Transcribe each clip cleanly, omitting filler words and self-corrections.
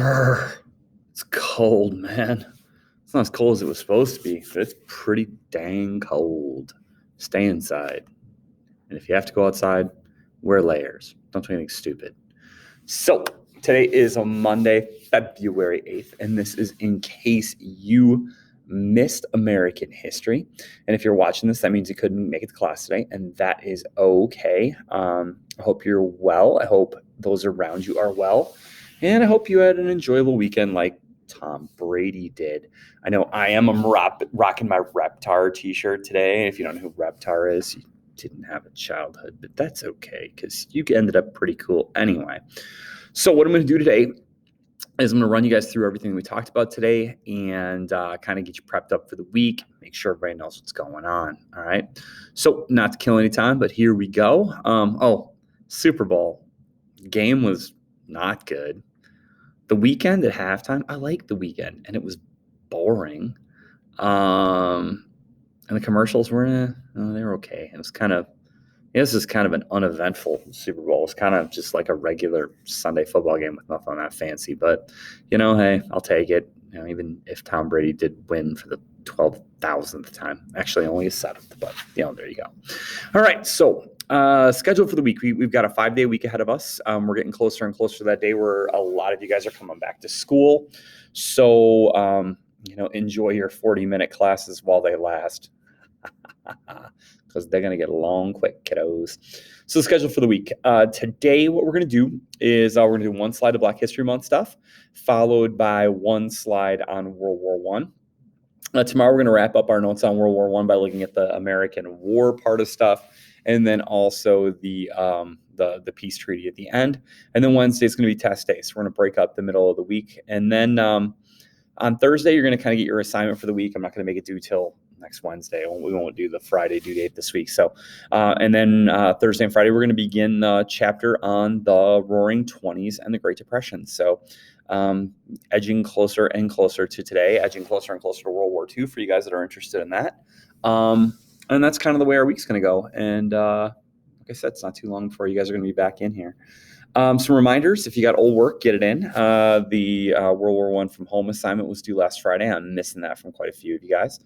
Brr, it's cold, man. It's not as cold as it was supposed to be, but it's pretty dang cold. Stay inside. And if you have to go outside, wear layers. Don't do anything stupid. So, today is a Monday, February 8th, and this is in case you missed American history. And if you're watching this, that means you couldn't make it to class today, and that is okay. I hope you're well. I hope those around you are well. And I hope you had an enjoyable weekend like Tom Brady did. I know I am. I'm rocking my Reptar t-shirt today. If you don't know who Reptar is, you didn't have a childhood, but that's okay because you ended up pretty cool anyway. So what I'm going to do today is I'm going to run you guys through everything we talked about today and kind of get you prepped up for the week, make sure everybody knows what's going on. All right. So not to kill any time, but here we go. Super Bowl game was not good. The weekend at halftime, I liked the weekend, and it was boring. And the commercials were, they were okay. It was this is kind of an uneventful Super Bowl. It's kind of just like a regular Sunday football game with nothing that fancy. But, hey, I'll take it. Even if Tom Brady did win for the 12,000th time. Actually, only a 7th, but, there you go. All right, so schedule for the week. We've got a 5-day week ahead of us. We're getting closer and closer to that day where a lot of you guys are coming back to school. So, enjoy your 40-minute classes while they last. Because they're going to get long, quick, kiddos. So the schedule for the week. Today, what we're going to do is we're going to do one slide of Black History Month stuff, followed by one slide on World War I. Tomorrow, we're going to wrap up our notes on World War I by looking at the American War part of stuff, and then also the peace treaty at the end. And then Wednesday is going to be test day. So we're going to break up the middle of the week. And then on Thursday, you're going to kind of get your assignment for the week. I'm not going to make it due till next Wednesday. We won't do the Friday due date this week. So, and then Thursday and Friday, we're going to begin the chapter on the Roaring 20s and the Great Depression. So, edging closer and closer to today, edging closer and closer to World War II for you guys that are interested in that. And that's kind of the way our week's going to go. And like I said, it's not too long before you guys are going to be back in here. Some reminders, if you got old work, get it in. The World War I from home assignment was due last Friday. I'm missing that from quite a few of you guys.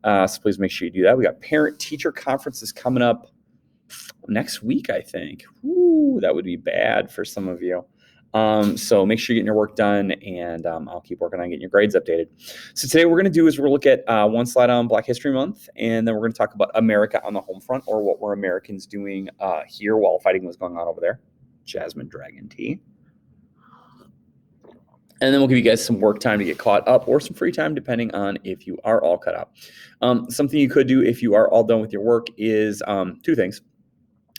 So please make sure you do that. We got parent-teacher conferences coming up next week, I think. Ooh, that would be bad for some of you. So make sure you're getting your work done, and I'll keep working on getting your grades updated. So today what we're going to do is we're going to look at one slide on Black History Month, and then we're going to talk about America on the home front, or what were Americans doing here while fighting was going on over there. Jasmine Dragon Tea. And then we'll give you guys some work time to get caught up, or some free time, depending on if you are all caught up. Something you could do if you are all done with your work is two things.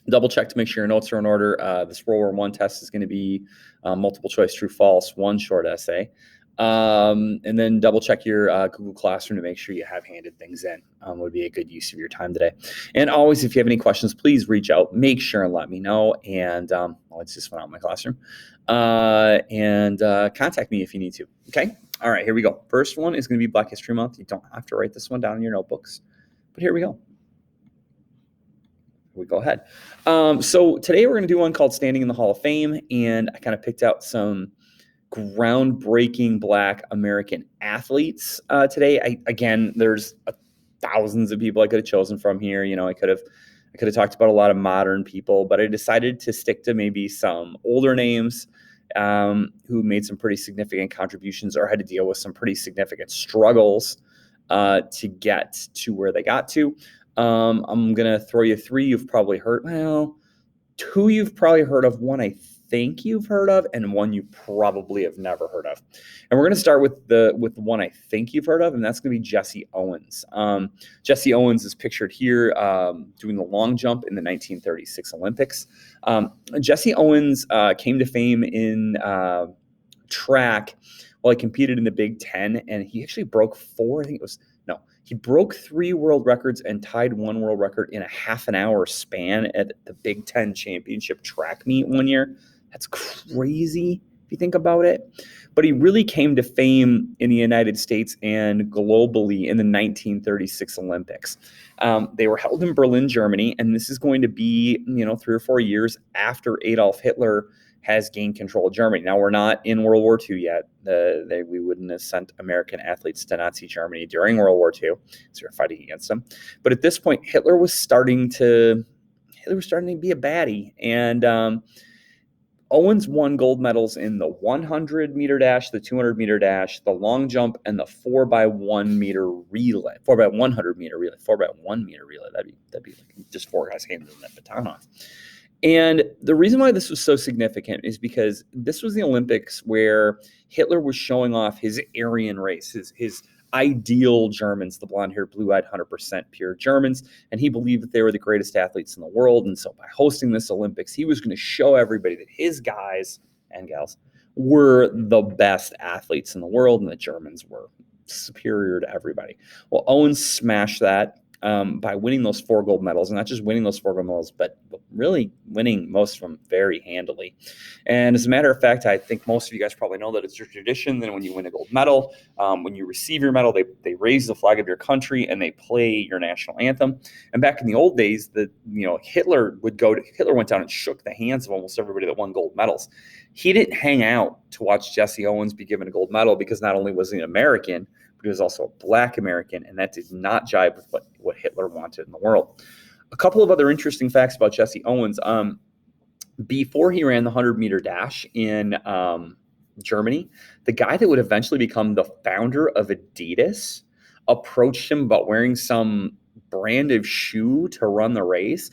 Double check to make sure your notes are in order. This World War I test is going to be multiple choice, true, false, one short essay. And then double check your Google Classroom to make sure you have handed things in. Would be a good use of your time today. And always, if you have any questions, please reach out. Make sure and let me know. And it's just went out in my classroom. And contact me if you need to. Okay. All right. Here we go. First one is going to be Black History Month. You don't have to write this one down in your notebooks, but here we go. We go ahead. So today we're going to do one called Standing in the Hall of Fame, and I kind of picked out some groundbreaking Black American athletes today. There's thousands of people I could have chosen from here. I could have talked about a lot of modern people, but I decided to stick to maybe some older names who made some pretty significant contributions or had to deal with some pretty significant struggles to get to where they got to. I'm going to throw you three you've probably heard. Well, two you've probably heard of, one I think you've heard of, and one you probably have never heard of. And we're going to start with the one I think you've heard of, and that's going to be Jesse Owens. Jesse Owens is pictured here doing the long jump in the 1936 Olympics. Jesse Owens came to fame in track while he competed in the Big Ten, and he actually broke he broke 3 world records and tied 1 world record in a half an hour span at the Big Ten championship track meet one year. That's crazy if you think about it. But he really came to fame in the United States and globally in the 1936 Olympics. They were held in Berlin, Germany, and this is going to be, 3 or 4 years after Adolf Hitler has gained control of Germany. Now, we're not in World War II yet. We wouldn't have sent American athletes to Nazi Germany during World War II, so we're fighting against them. But at this point, Hitler was starting to be a baddie, and Owens won gold medals in the 100-meter dash, the 200-meter dash, the long jump, and the 4x1-meter relay. 4x100-meter relay. 4x1-meter relay. That'd be like just four guys handing that baton off. And the reason why this was so significant is because this was the Olympics where Hitler was showing off his Aryan race, his ideal Germans, the blonde-haired, blue-eyed, 100% pure Germans, and he believed that they were the greatest athletes in the world. And so by hosting this Olympics, he was going to show everybody that his guys and gals were the best athletes in the world, and the Germans were superior to everybody. Well, Owens smashed that by winning those 4 gold medals, and not just winning those 4 gold medals, but really winning most of them very handily. And as a matter of fact, I think most of you guys probably know that it's your tradition that when you win a gold medal, when you receive your medal, they raise the flag of your country and they play your national anthem. And back in the old days, Hitler went down and shook the hands of almost everybody that won gold medals. He didn't hang out to watch Jesse Owens be given a gold medal because not only was he an American, but he was also a Black American, and that did not jibe with what Hitler wanted in the world. A couple of other interesting facts about Jesse Owens. Before he ran the 100-meter dash in Germany, the guy that would eventually become the founder of Adidas approached him about wearing some brand of shoe to run the race.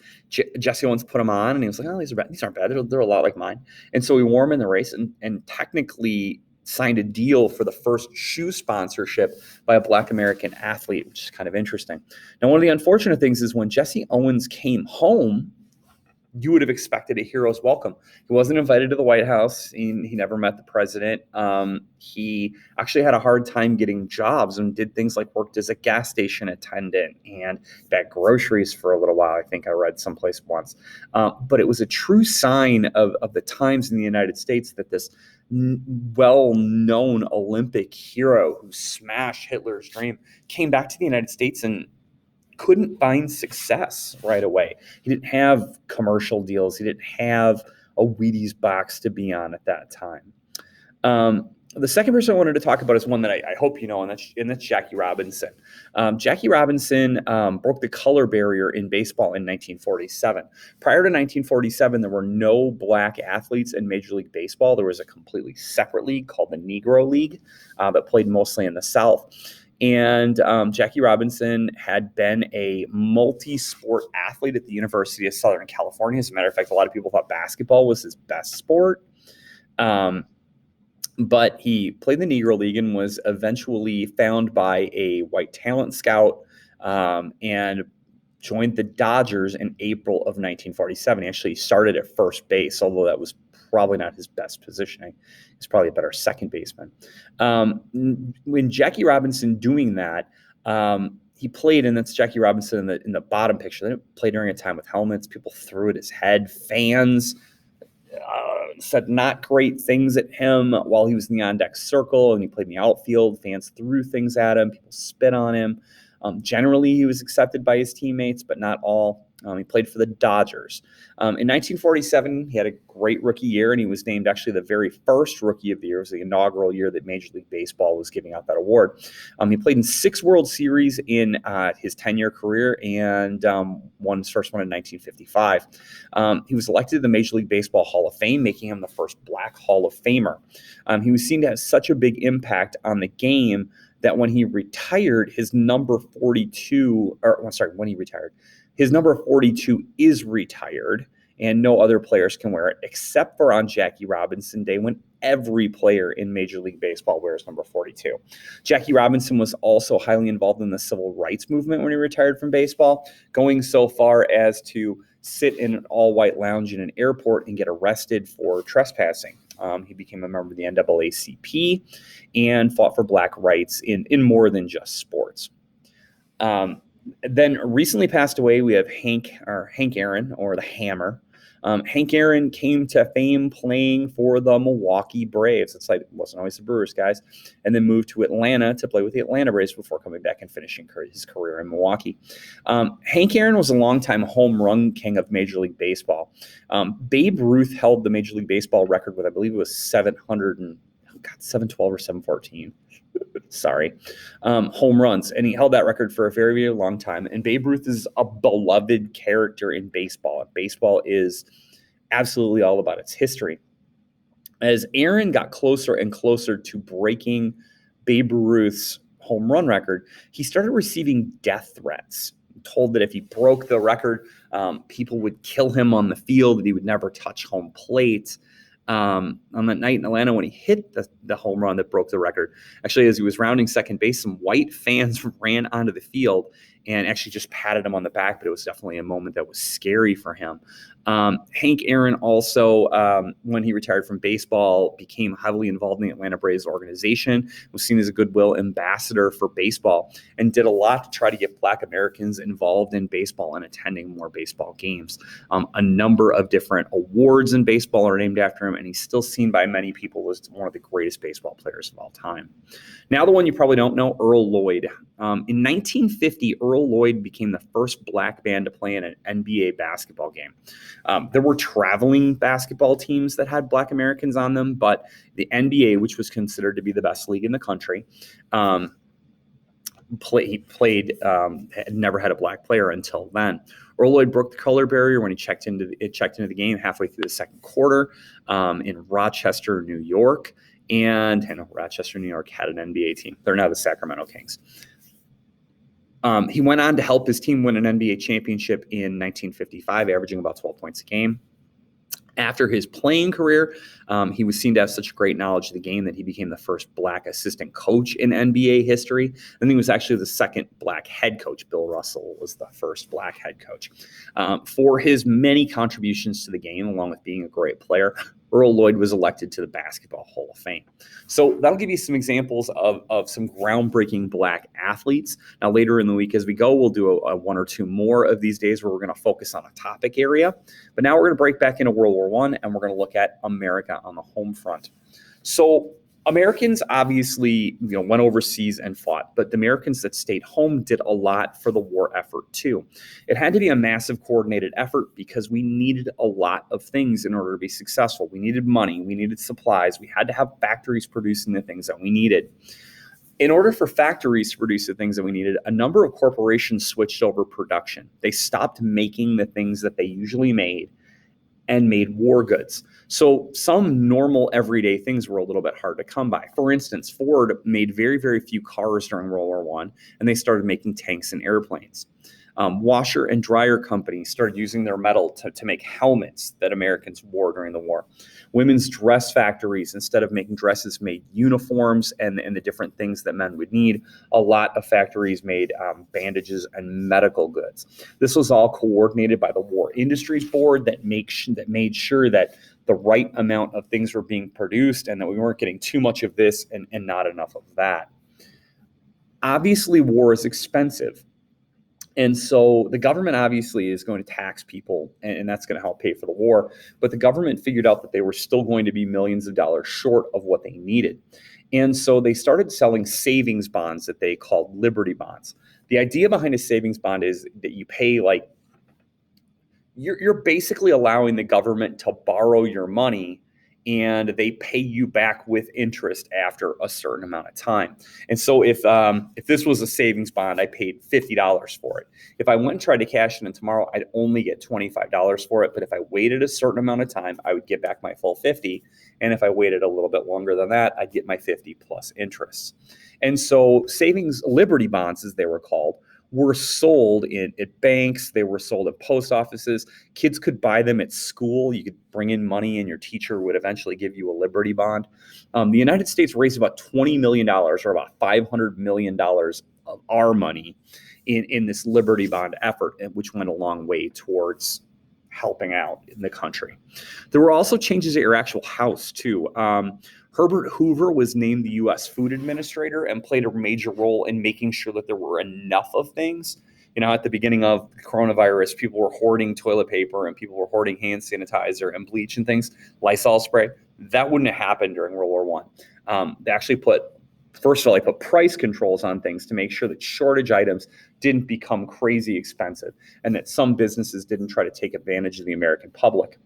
Jesse Owens put them on, and he was like, "Oh, these aren't bad. They're a lot like mine." And so he wore them in the race, and technically signed a deal for the first shoe sponsorship by a Black American athlete, which is kind of interesting. Now, one of the unfortunate things is when Jesse Owens came home, you would have expected a hero's welcome. He wasn't invited to the White House. He never met the president. He actually had a hard time getting jobs and did things like worked as a gas station attendant and bagged groceries for a little while. I think I read someplace once. But it was a true sign of the times in the United States that this well-known Olympic hero who smashed Hitler's dream came back to the United States and couldn't find success right away. He didn't have commercial deals. He didn't have a Wheaties box to be on at that time. The second person I wanted to talk about is one that I hope you know, and that's Jackie Robinson. Jackie Robinson broke the color barrier in baseball in 1947. Prior to 1947, there were no Black athletes in Major League Baseball. There was a completely separate league called the Negro League that played mostly in the South. And Jackie Robinson had been a multi-sport athlete at the University of Southern California. As a matter of fact, a lot of people thought basketball was his best sport. But he played in the Negro League and was eventually found by a white talent scout and joined the Dodgers in April of 1947. He actually started at first base, although that was probably not his best positioning. He's probably a better second baseman. When Jackie Robinson doing that, he played, and that's Jackie Robinson in the bottom picture. They didn't play during a time with helmets. People threw at his head. Fans said not great things at him while he was in the on-deck circle, and he played in the outfield. Fans threw things at him. People spit on him. Generally, he was accepted by his teammates, but not all. He played for the Dodgers. In 1947, he had a great rookie year, and he was named actually the very first Rookie of the Year. It was the inaugural year that Major League Baseball was giving out that award. He played in 6 World Series in his 10-year career and won his first one in 1955. He was elected to the Major League Baseball Hall of Fame, making him the first Black Hall of Famer. He was seen to have such a big impact on the game that when he retired, his number 42 is retired, and no other players can wear it except for on Jackie Robinson Day, when every player in Major League Baseball wears number 42. Jackie Robinson was also highly involved in the civil rights movement when he retired from baseball, going so far as to sit in an all-white lounge in an airport and get arrested for trespassing. He became a member of the NAACP and fought for Black rights in more than just sports. Then recently passed away, we have Hank Aaron, or the Hammer. Hank Aaron came to fame playing for the Milwaukee Braves. It's like, it wasn't always the Brewers, guys. And then moved to Atlanta to play with the Atlanta Braves before coming back and finishing his career in Milwaukee. Hank Aaron was a longtime home run king of Major League Baseball. Babe Ruth held the Major League Baseball record with, I believe it was 712 or 714. Sorry, home runs. And he held that record for a very, very long time. And Babe Ruth is a beloved character in baseball. Baseball is absolutely all about its history. As Aaron got closer and closer to breaking Babe Ruth's home run record, he started receiving death threats. Told that if he broke the record, people would kill him on the field, that he would never touch home plate. On that night in Atlanta when he hit the home run that broke the record, actually, as he was rounding second base, some white fans ran onto the field and actually just patted him on the back, but it was definitely a moment that was scary for him. Hank Aaron also, when he retired from baseball, became heavily involved in the Atlanta Braves organization, was seen as a goodwill ambassador for baseball, and did a lot to try to get Black Americans involved in baseball and attending more baseball games. A number of different awards in baseball are named after him, and he's still seen by many people as one of the greatest baseball players of all time. Now, the one you probably don't know, Earl Lloyd. In 1950, Earl Lloyd became the first Black man to play in an NBA basketball game. There were traveling basketball teams that had Black Americans on them, but the NBA, which was considered to be the best league in the country, had never had a Black player until then. Earl Lloyd broke the color barrier when he checked into the game halfway through the second quarter in Rochester, New York. And I know Rochester, New York had an NBA team. They're now the Sacramento Kings. He went on to help his team win an NBA championship in 1955, averaging about 12 points a game. After his playing career, he was seen to have such great knowledge of the game that he became the first Black assistant coach in NBA history. And he was actually the second Black head coach. Bill Russell was the first Black head coach. For his many contributions to the game, along with being a great player, Earl Lloyd was elected to the Basketball Hall of Fame. So that'll give you some examples of some groundbreaking Black athletes. Now, later in the week as we go, we'll do a one or two more of these days where we're going to focus on a topic area. But now we're going to break back into World War I, and we're going to look at America on the home front. So Americans obviously, went overseas and fought, but the Americans that stayed home did a lot for the war effort too. It had to be a massive coordinated effort because we needed a lot of things in order to be successful. We needed money, we needed supplies, we had to have factories producing the things that we needed. In order for factories to produce the things that we needed, a number of corporations switched over production. They stopped making the things that they usually made and made war goods. So some normal everyday things were a little bit hard to come by. For instance, Ford made very, very few cars during World War I, and they started making tanks and airplanes. Washer and dryer companies started using their metal to make helmets that Americans wore during the war. Women's dress factories, instead of making dresses, made uniforms and the different things that men would need. A lot of factories made bandages and medical goods. This was all coordinated by the War Industries Board that made sure that the right amount of things were being produced and that we weren't getting too much of this and not enough of that. Obviously, war is expensive. And so the government obviously is going to tax people, and that's going to help pay for the war. But the government figured out that they were still going to be millions of dollars short of what they needed. And so they started selling savings bonds that they called Liberty bonds. The idea behind a savings bond is that you pay you're basically allowing the government to borrow your money, and they pay you back with interest after a certain amount of time. And so if this was a savings bond, I paid $50 for it. If I went and tried to cash it in tomorrow, I'd only get $25 for it. But if I waited a certain amount of time, I would get back my full $50. And if I waited a little bit longer than that, I'd get my $50 plus interest. And so savings Liberty bonds, as they were called, were sold at banks. They were sold at post offices. Kids could buy them at school. You could bring in money and your teacher would eventually give you a Liberty bond. The United States raised about $20 million, or about $500 million of our money in this Liberty bond effort, which went a long way towards helping out in the country. There were also changes at your actual house too. Herbert Hoover was named the U.S. Food Administrator and played a major role in making sure that there were enough of things. At the beginning of coronavirus, people were hoarding toilet paper and people were hoarding hand sanitizer and bleach and things, Lysol spray. That wouldn't have happened during World War I. They actually first of all, they put price controls on things to make sure that shortage items didn't become crazy expensive and that some businesses didn't try to take advantage of the American public.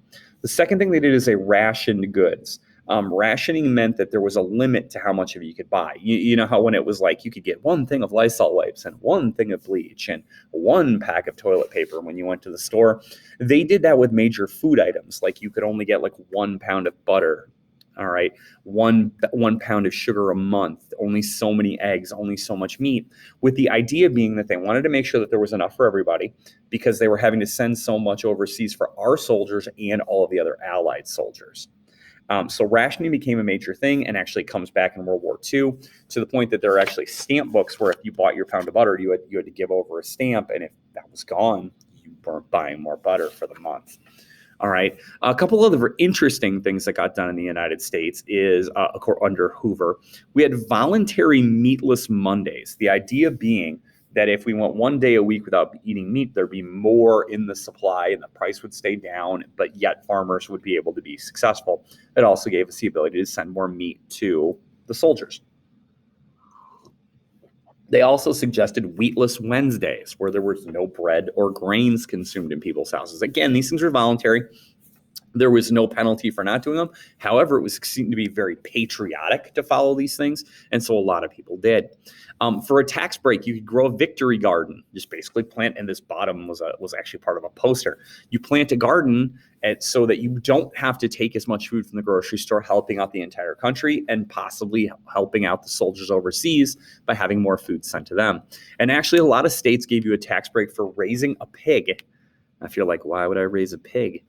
The second thing they did is they rationed goods. Rationing meant that there was a limit to how much of it you could buy. You know how when it was like you could get one thing of Lysol wipes and one thing of bleach and one pack of toilet paper when you went to the store? They did that with major food items. Like you could only get like 1 pound of butter. All right, one pound of sugar a month, only so many eggs, only so much meat, with the idea being that they wanted to make sure that there was enough for everybody because they were having to send so much overseas for our soldiers and all of the other Allied soldiers. So rationing became a major thing and actually comes back in World War II to the point that there are actually stamp books where if you bought your pound of butter, you had to give over a stamp, and if that was gone, you weren't buying more butter for the month. All right. A couple of other interesting things that got done in the United States is under Hoover, we had voluntary Meatless Mondays. The idea being that if we went 1 day a week without eating meat, there'd be more in the supply and the price would stay down, but yet farmers would be able to be successful. It also gave us the ability to send more meat to the soldiers. They also suggested Wheatless Wednesdays, where there was no bread or grains consumed in people's houses. Again, these things were voluntary. There was no penalty for not doing them. However, it was seen to be very patriotic to follow these things, and so a lot of people did. For a tax break, you could grow a victory garden. Just basically plant, and this bottom was actually part of a poster. You plant a garden so that you don't have to take as much food from the grocery store, helping out the entire country and possibly helping out the soldiers overseas by having more food sent to them. And actually, a lot of states gave you a tax break for raising a pig. If you're like, why would I raise a pig?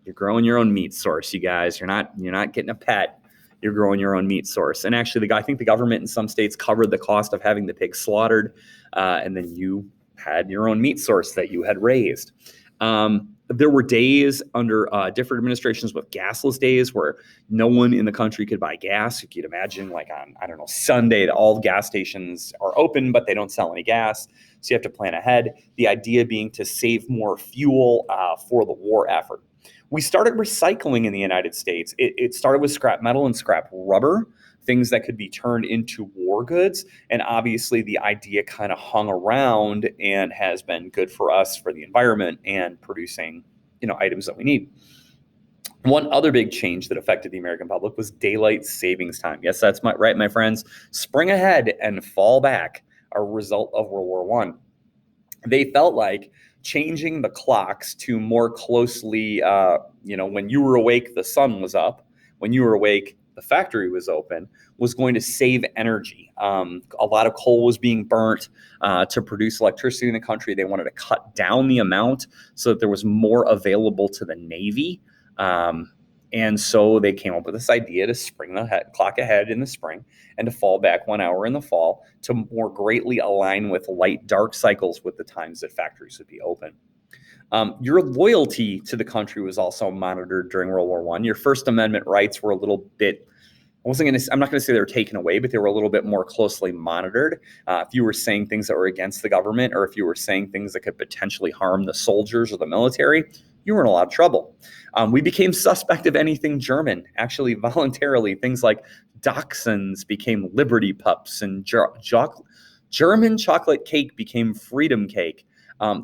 You're growing your own meat source, you guys. You're not getting a pet. You're growing your own meat source. And actually, I think the government in some states covered the cost of having the pig slaughtered, and then you had your own meat source that you had raised. There were days under different administrations with gasless days where no one in the country could buy gas. You could imagine like on, I don't know, Sunday, all gas stations are open, but they don't sell any gas. So you have to plan ahead. The idea being to save more fuel for the war effort. We started recycling in the United States. It started with scrap metal and scrap rubber, things that could be turned into war goods. And obviously the idea kind of hung around and has been good for us for the environment and producing, items that we need. One other big change that affected the American public was daylight savings time. Yes, that's right, my friends. Spring ahead and fall back, a result of World War I. They felt like changing the clocks to more closely, when you were awake, the sun was up. When you were awake, the factory was open, was going to save energy. A lot of coal was being burnt to produce electricity in the country. They wanted to cut down the amount so that there was more available to the Navy. And so they came up with this idea to spring the clock ahead in the spring and to fall back 1 hour in the fall to more greatly align with light-dark cycles with the times that factories would be open. Your loyalty to the country was also monitored during World War I. Your First Amendment rights were a little bit, I'm not going to say they were taken away, but they were a little bit more closely monitored. If you were saying things that were against the government or if you were saying things that could potentially harm the soldiers or the military, you were in a lot of trouble. We became suspect of anything German, actually voluntarily. Things like dachshunds became liberty pups and German chocolate cake became freedom cake.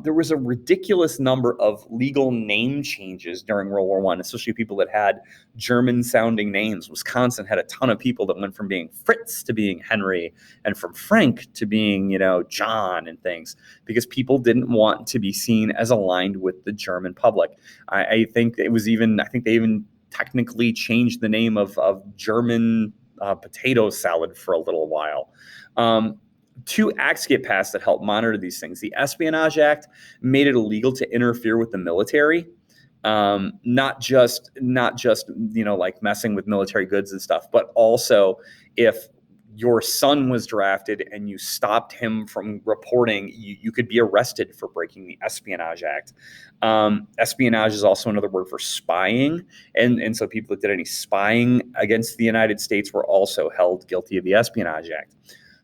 There was a ridiculous number of legal name changes during World War I, especially people that had German-sounding names. Wisconsin had a ton of people that went from being Fritz to being Henry, and from Frank to being, John and things, because people didn't want to be seen as aligned with the German public. I think they even technically changed the name of German potato salad for a little while. Two acts get passed that help monitor these things. The Espionage Act made it illegal to interfere with the military, not just like messing with military goods and stuff, but also if your son was drafted and you stopped him from reporting, you could be arrested for breaking the Espionage Act. Espionage is also another word for spying, and so people that did any spying against the United States were also held guilty of the Espionage Act.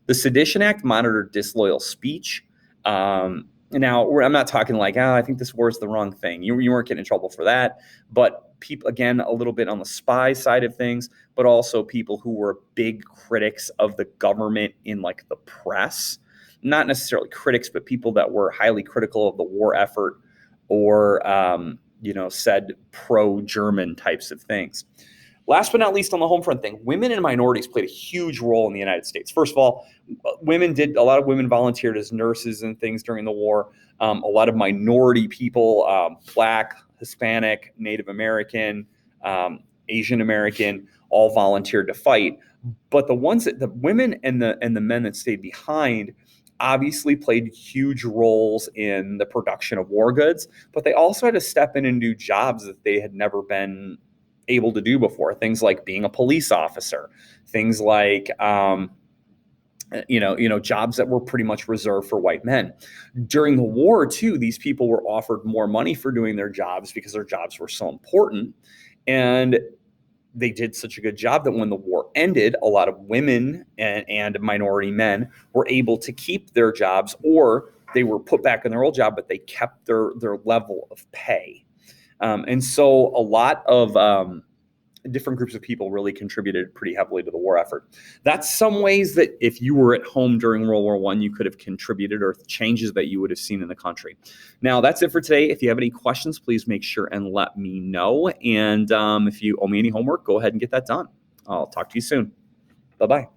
The Sedition Act monitored disloyal speech. Now, I'm not talking like, I think this war is the wrong thing. You weren't getting in trouble for that. But people, again, a little bit on the spy side of things, but also people who were big critics of the government in like the press, not necessarily critics, but people that were highly critical of the war effort or, said pro-German types of things. Last but not least on the home front thing, women and minorities played a huge role in the United States. First of all, a lot of women volunteered as nurses and things during the war. A lot of minority people, Black, Hispanic, Native American, Asian American, all volunteered to fight. But the women and the men that stayed behind obviously played huge roles in the production of war goods, but they also had to step in and do jobs that they had never been able to do before. Things like being a police officer, things like jobs that were pretty much reserved for white men. During the war, too, these people were offered more money for doing their jobs because their jobs were so important. And they did such a good job that when the war ended, a lot of women and minority men were able to keep their jobs, or they were put back in their old job, but they kept their level of pay. And so a lot of different groups of people really contributed pretty heavily to the war effort. That's some ways that if you were at home during World War I, you could have contributed, or changes that you would have seen in the country. Now, that's it for today. If you have any questions, please make sure and let me know. And if you owe me any homework, go ahead and get that done. I'll talk to you soon. Bye-bye.